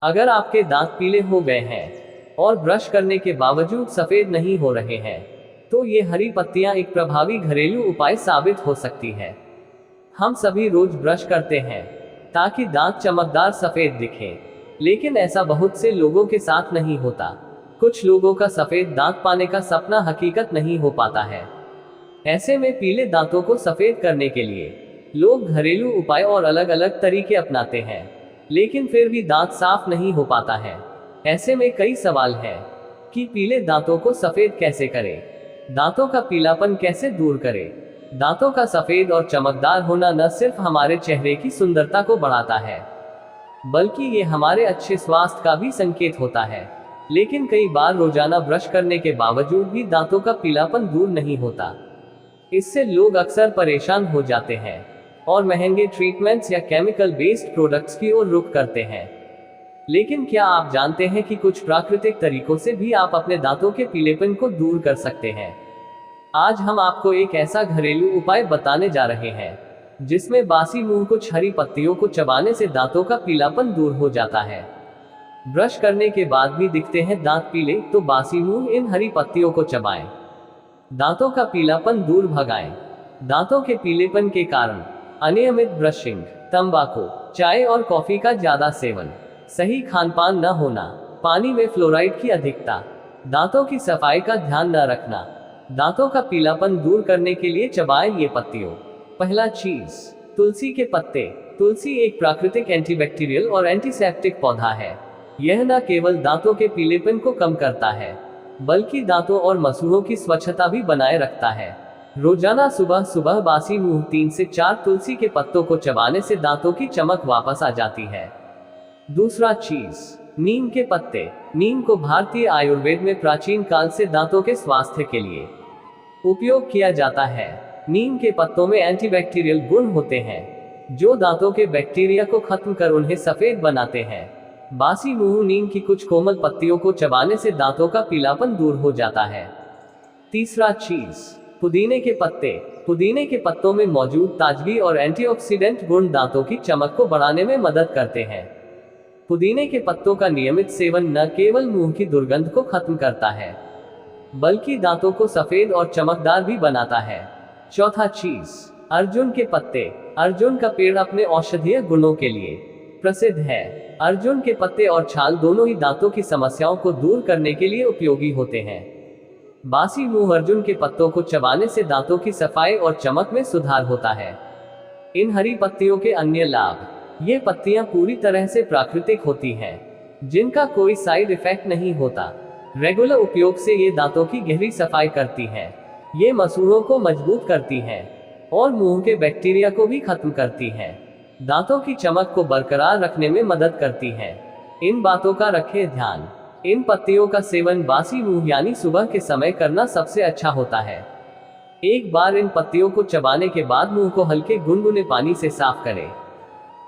अगर आपके दांत पीले हो गए हैं और ब्रश करने के बावजूद सफेद नहीं हो रहे हैं, तो ये हरी पत्तियां एक प्रभावी घरेलू उपाय साबित हो सकती है। हम सभी रोज ब्रश करते हैं ताकि दांत चमकदार सफेद दिखें, लेकिन ऐसा बहुत से लोगों के साथ नहीं होता। कुछ लोगों का सफेद दांत पाने का सपना हकीकत नहीं हो पाता है। ऐसे में पीले दांतों को सफेद करने के लिए लोग घरेलू उपाय और अलग अलग तरीके अपनाते हैं, लेकिन फिर भी दांत साफ नहीं हो पाता है। ऐसे में कई सवाल हैं कि पीले दांतों को सफेद कैसे करें, दांतों का पीलापन कैसे दूर करें। दांतों का सफेद और चमकदार होना न सिर्फ हमारे चेहरे की सुंदरता को बढ़ाता है, बल्कि ये हमारे अच्छे स्वास्थ्य का भी संकेत होता है। लेकिन कई बार रोजाना ब्रश करने के बावजूद भी दांतों का पीलापन दूर नहीं होता। इससे लोग अक्सर परेशान हो जाते हैं और महंगे ट्रीटमेंट्स या केमिकल बेस्ड प्रोडक्ट्स की ओर रुख करते हैं। लेकिन क्या आप जानते हैं कि कुछ प्राकृतिक तरीकों से भी आप अपने दांतों के पीलेपन को दूर कर सकते हैं? आज हम आपको एक ऐसा घरेलू उपाय बताने जा रहे हैं जिसमें बासी मुंह कुछ हरी पत्तियों को चबाने से दांतों का पीलापन दूर हो जाता है। ब्रश करने के बाद भी दिखते हैं दांत पीले, तो बासी मुंह इन हरी पत्तियों को चबाएं, दांतों का पीलापन दूर भगाएं। दांतों के पीलेपन के कारण अनियमित ब्रशिंग, तंबाकू, चाय और कॉफी का ज्यादा सेवन, सही खानपान न होना, पानी में फ्लोराइड की अधिकता, दांतों की सफाई का ध्यान न रखना। दांतों का पीलापन दूर करने के लिए चबाएं ये पत्तियों। पहला चीज, तुलसी के पत्ते। तुलसी एक प्राकृतिक एंटीबैक्टीरियल और एंटीसेप्टिक पौधा है। यह न केवल दांतों के पीलेपन को कम करता है, बल्कि दांतों और मसूड़ों की स्वच्छता भी बनाए रखता है। रोजाना सुबह सुबह बासी मुंह 3 से 4 तुलसी के पत्तों को चबाने से दांतों की चमक वापस आ जाती है। दूसरा चीज, नीम के पत्ते। नीम को भारतीय आयुर्वेद में प्राचीन काल से दांतों के स्वास्थ्य के लिए उपयोग किया जाता है। नीम के पत्तों में एंटीबैक्टीरियल गुण होते हैं जो दांतों के बैक्टीरिया को खत्म कर उन्हें सफेद बनाते हैं। बासी मुंह नीम की कुछ कोमल पत्तियों को चबाने से दांतों का पीलापन दूर हो जाता है। तीसरा चीज, पुदीने के पत्ते। पुदीने के पत्तों में मौजूद ताजगी और एंटीऑक्सीडेंट गुण दांतों की चमक को बढ़ाने में मदद करते हैं। पुदीने के पत्तों का नियमित सेवन न केवल मुंह की दुर्गंध को खत्म करता है, बल्कि दांतों को सफेद और चमकदार भी बनाता है। चौथा चीज, अर्जुन के पत्ते। अर्जुन का पेड़ अपने औषधीय गुणों के लिए प्रसिद्ध है। अर्जुन के पत्ते और छाल दोनों ही दांतों की समस्याओं को दूर करने के लिए उपयोगी होते हैं। बासी मुंह अर्जुन के पत्तों को चबाने से दांतों की सफाई और चमक में सुधार होता है। इन हरी पत्तियों के अन्य लाभ, ये पत्तियां पूरी तरह से प्राकृतिक होती हैं, जिनका कोई साइड इफेक्ट नहीं होता। रेगुलर उपयोग से ये दांतों की गहरी सफाई करती हैं, ये मसूड़ों को मजबूत करती हैं और मुंह के बैक्टीरिया को भी खत्म करती हैं। दांतों की चमक को बरकरार रखने में मदद करती हैं। इन बातों का रखें ध्यान। इन पत्तियों का सेवन बासी मुंह यानी सुबह के समय करना सबसे अच्छा होता है। एक बार इन पत्तियों को चबाने के बाद मुंह को हल्के गुनगुने पानी से साफ करें।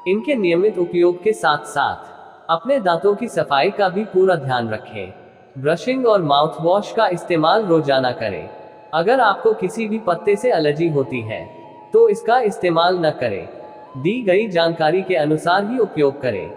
इनके नियमित उपयोग के साथ साथ अपने दांतों की सफाई का भी पूरा ध्यान रखें। ब्रशिंग और माउथ वॉश का इस्तेमाल रोजाना करें। अगर आपको किसी भी पत्ते से एलर्जी होती है तो इसका इस्तेमाल न करें। दी गई जानकारी के अनुसार ही उपयोग करें।